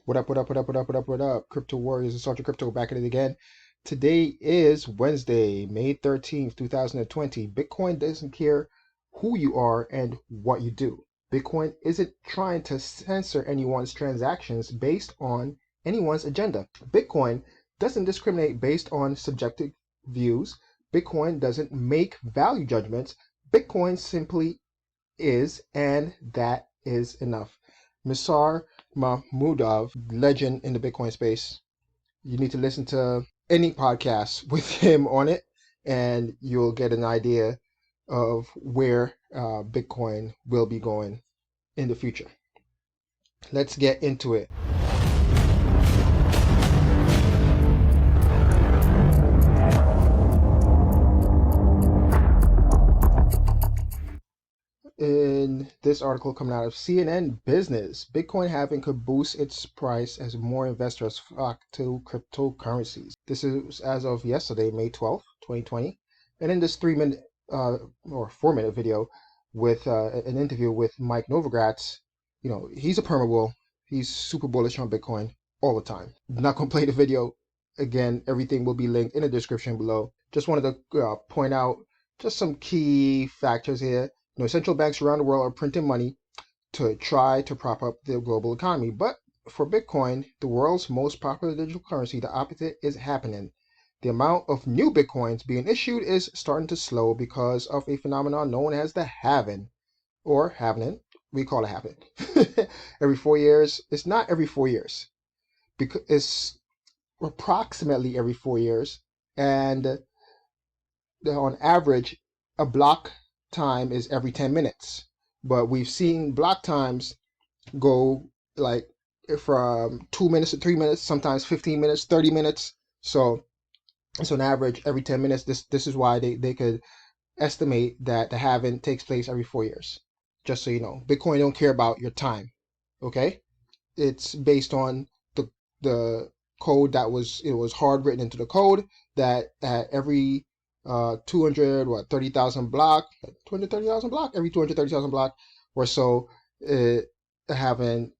What up, what up, what up, what up, what up, what up? Crypto Warriors and Salty Crypto back at it again. Today is Wednesday, May 13th, 2020. Bitcoin doesn't care who you are and what you do. Bitcoin isn't trying to censor anyone's transactions based on anyone's agenda. Bitcoin doesn't discriminate based on subjective views. Bitcoin doesn't make value judgments. Bitcoin simply is, and that is enough. Misar Mahmudov, legend in the Bitcoin space. You need to listen to any podcast with him on it, and you'll get an idea of where Bitcoin will be going in the future. Let's get into it. In this article coming out of CNN Business, Bitcoin halving could boost its price as more investors flock to cryptocurrencies. This is as of yesterday, May 12th, 2020. And in this 3-minute or 4-minute video with an interview with Mike Novogratz, he's a permabull. He's super bullish on Bitcoin all the time. I'm not going to play the video. Again, everything will be linked in the description below. Just wanted to point out just some key factors here. Central banks around the world are printing money to try to prop up the global economy. But for Bitcoin, the world's most popular digital currency, the opposite is happening. The amount of new Bitcoins being issued is starting to slow because of a phenomenon known as the halving, or halvening. We call it halving. Every 4 years. It's not every 4 years, because it's approximately every 4 years, and on average, a block time is every 10 minutes. But we've seen block times go like from 2 minutes to 3 minutes, sometimes 15 minutes, 30 minutes. So on average every 10 minutes. This is why they could estimate that the halving takes place every 4 years. Just so you know, Bitcoin don't care about your time. Okay, it's based on the code that was hard written into the code that at every 230,000 block, 230,000 block, every 230,000 block or so, halving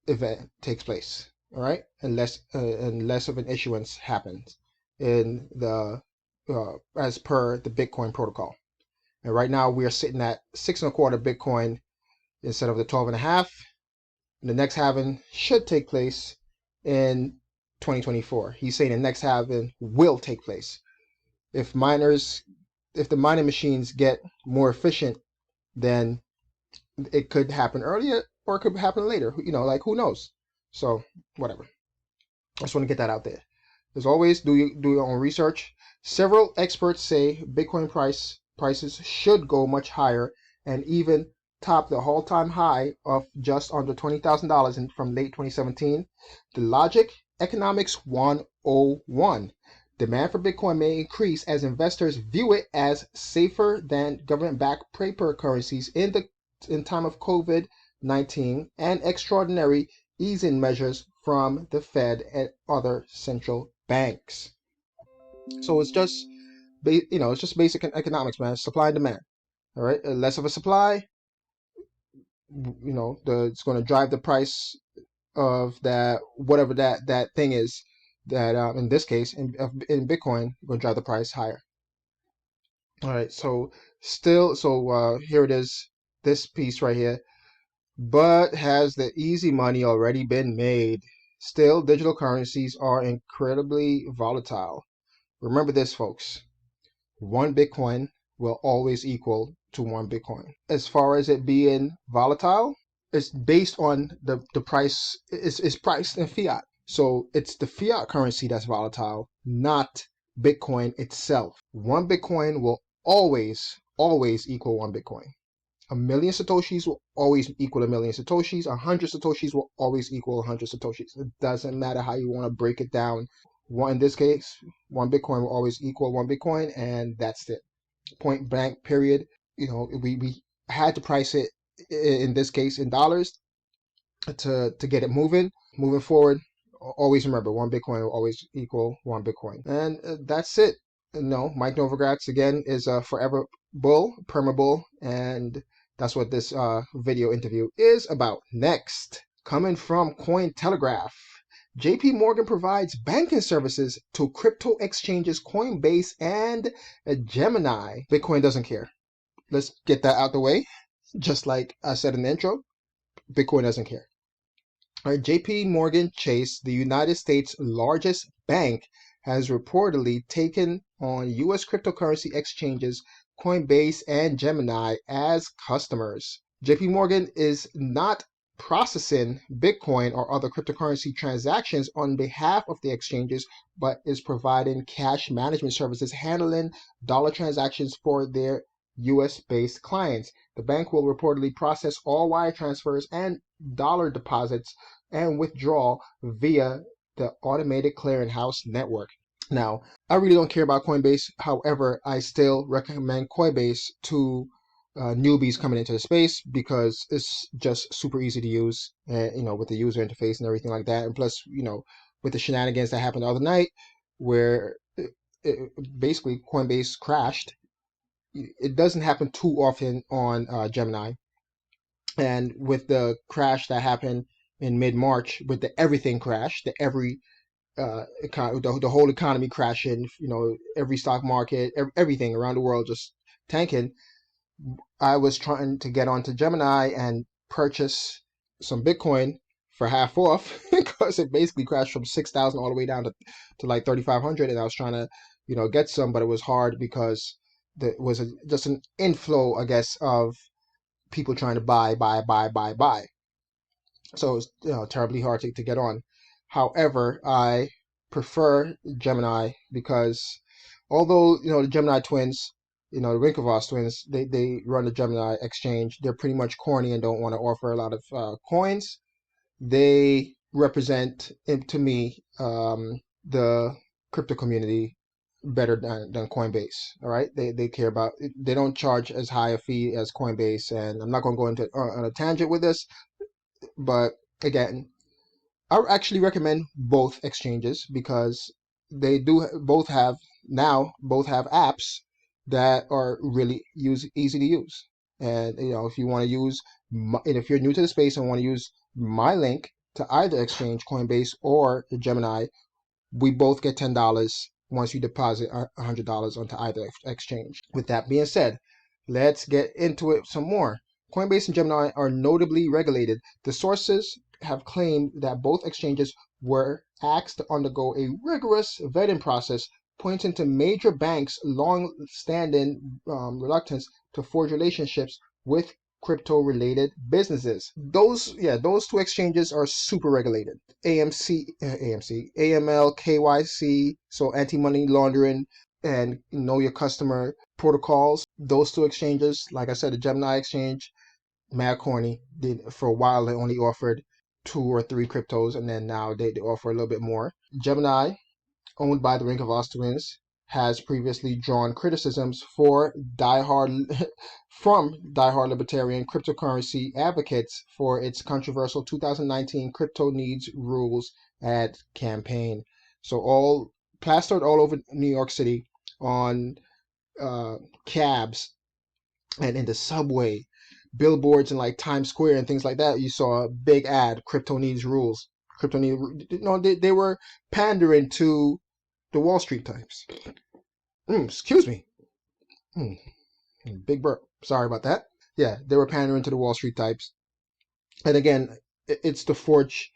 event takes place. All right, unless of an issuance happens in the as per the Bitcoin protocol. And right now we are sitting at 6.25 Bitcoin instead of the 12.5. The next halving should take place in 2024. He's saying the next halving will take place. If the mining machines get more efficient, then it could happen earlier or it could happen later. Who knows? So whatever. I just want to get that out there. As always, do your own research. Several experts say Bitcoin prices should go much higher and even top the all-time high of just under $20,000 from late 2017. The logic, economics 101. Demand for Bitcoin may increase as investors view it as safer than government-backed paper currencies in time of COVID-19 and extraordinary easing measures from the Fed and other central banks. So it's just, it's just basic economics, man. Supply and demand. All right, less of a supply, it's going to drive the price of that, whatever that thing is. That in this case, in Bitcoin, will drive the price higher. All right, so here it is, this piece right here. But has the easy money already been made? Still, digital currencies are incredibly volatile. Remember this, folks. 1 Bitcoin will always equal to 1 Bitcoin. As far as it being volatile, it's based on the price. It's priced in fiat. So it's the fiat currency that's volatile, not Bitcoin itself. 1 Bitcoin will always equal 1 Bitcoin. 1,000,000 Satoshis will always equal 1,000,000 Satoshis. 100 Satoshis will always equal 100 Satoshis. It doesn't matter how you want to break it down. In this case, 1 Bitcoin will always equal 1 Bitcoin, and that's it. Point blank, period. We had to price it, in this case, in dollars to get it moving forward. Always remember, 1 Bitcoin will always equal 1 Bitcoin. And that's it. Mike Novogratz, again, is a forever bull, permabull, and that's what this video interview is about. Next. Coming from Cointelegraph, JP Morgan provides banking services to crypto exchanges Coinbase and Gemini. Bitcoin doesn't care. Let's get that out the way. Just like I said in the intro, Bitcoin doesn't care. All right, JP Morgan Chase, the United States' largest bank, has reportedly taken on U.S. cryptocurrency exchanges Coinbase and Gemini as customers. JP Morgan is not processing Bitcoin or other cryptocurrency transactions on behalf of the exchanges, but is providing cash management services handling dollar transactions for their US-based clients. The bank will reportedly process all wire transfers and dollar deposits and withdrawal via the automated clearinghouse network. Now, I really don't care about Coinbase. However, I still recommend Coinbase to newbies coming into the space because it's just super easy to use, and with the user interface and everything like that. And plus, with the shenanigans that happened the other night, where basically Coinbase crashed. It doesn't happen too often on Gemini. And with the crash that happened in mid-March, with the everything crash, the whole economy crashing, every stock market, everything around the world just tanking, I was trying to get onto Gemini and purchase some Bitcoin for half off because it basically crashed from 6,000 all the way down to like 3,500, and I was trying to get some, but it was hard because there was just an inflow, I guess, of people trying to buy. So it was terribly hard to get on. However, I prefer Gemini because although the Gemini twins, the Winklevoss twins, they run the Gemini exchange. They're pretty much corny and don't want to offer a lot of coins. They represent, to me, the crypto community better than Coinbase. All right, they care about. They don't charge as high a fee as Coinbase, and I'm not going to go into on a tangent with this, but again, I actually recommend both exchanges because they do both have apps that are really easy to use. And if you want to use, and if you're new to the space and want to use my link to either exchange, Coinbase or Gemini, we both get $10 once you deposit $100 onto either exchange. With that being said, let's get into it some more. Coinbase and Gemini are notably regulated. The sources have claimed that both exchanges were asked to undergo a rigorous vetting process, pointing to major banks' long-standing reluctance to forge relationships with crypto-related businesses. Those two exchanges are super regulated. AML, KYC, so anti-money laundering and know your customer protocols. Those two exchanges, like I said, the Gemini exchange, mad corny. For a while they only offered 2 or 3 cryptos, and then now they offer a little bit more. Gemini, owned by the Winklevoss twins, has previously drawn criticisms from diehard libertarian cryptocurrency advocates for its controversial 2019 crypto needs rules ad campaign. So all plastered all over New York City on cabs and in the subway, billboards in like Times Square and things like that. You saw a big ad: crypto needs rules. They were pandering to the Wall Street types. Excuse me. Big burp. Sorry about that. Yeah, they were pandering to the Wall Street types. And again, it's to forge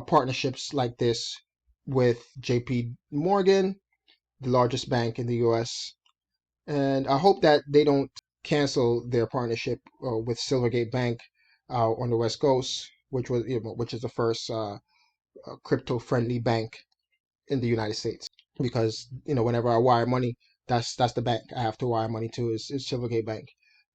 partnerships like this with JP Morgan, the largest bank in the US. And I hope that they don't cancel their partnership with Silvergate Bank on the West Coast, which is the first crypto-friendly bank in the United States. Because whenever I wire money, that's the bank I have to wire money to is Silvergate Bank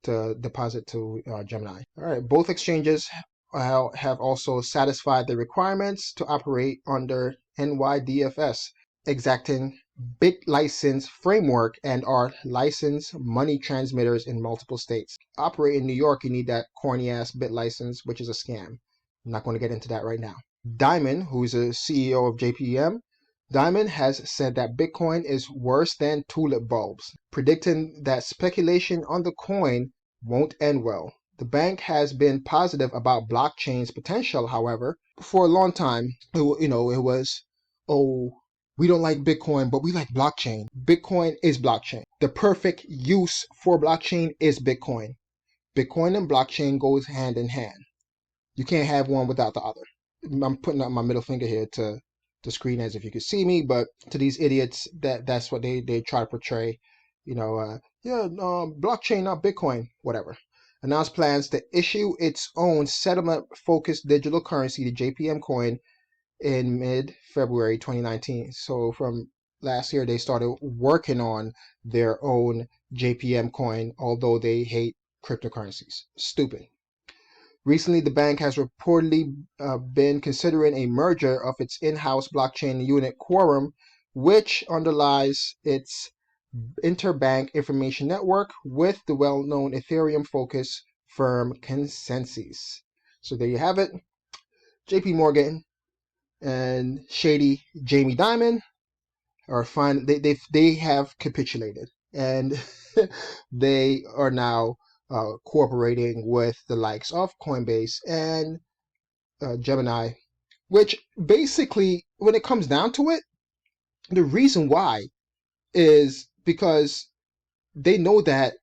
to deposit to Gemini. All right, both exchanges have also satisfied the requirements to operate under NYDFS, exacting BitLicense framework, and are licensed money transmitters in multiple states. Operate in New York, you need that corny ass BitLicense, which is a scam. I'm not going to get into that right now. Diamond, who's a CEO of JPM, Diamond has said that Bitcoin is worse than tulip bulbs, predicting that speculation on the coin won't end well. The bank has been positive about blockchain's potential, however, for a long time. It was, oh, we don't like Bitcoin, but we like blockchain. Bitcoin is blockchain. The perfect use for blockchain is Bitcoin. Bitcoin and blockchain goes hand in hand. You can't have one without the other. I'm putting up my middle finger here to the screen as if you could see me, but to these idiots, that's what they try to portray. Blockchain, not Bitcoin, whatever. Announced plans to issue its own settlement-focused digital currency, the JPM coin, in mid-February 2019. So from last year, they started working on their own JPM coin, although they hate cryptocurrencies. Stupid. Recently, the bank has reportedly been considering a merger of its in-house blockchain unit Quorum, which underlies its interbank information network, with the well-known Ethereum-focused firm Consensus. So there you have it. JP Morgan and shady Jamie Dimon are fine. They have capitulated, and they are now cooperating with the likes of Coinbase and Gemini, which basically, when it comes down to it, the reason why is because they know that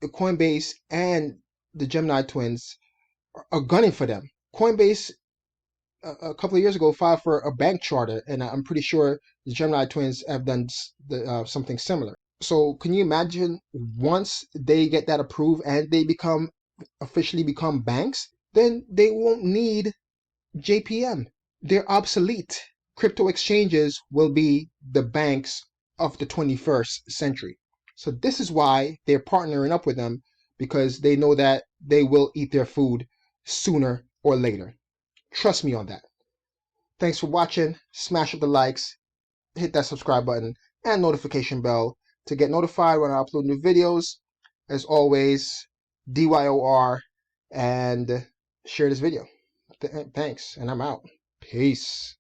Coinbase and the Gemini twins are gunning for them. Coinbase a couple of years ago filed for a bank charter, and I'm pretty sure the Gemini twins have done something similar. So can you imagine, once they get that approved and they officially become banks, then they won't need JPM. They're obsolete. Crypto exchanges will be the banks of the 21st century. So this is why they're partnering up with them, because they know that they will eat their food sooner or later. Trust me on that. Thanks for watching. Smash up the likes, hit that subscribe button and notification bell to get notified when I upload new videos. As always, DYOR, and share this video. Thanks, and I'm out. Peace.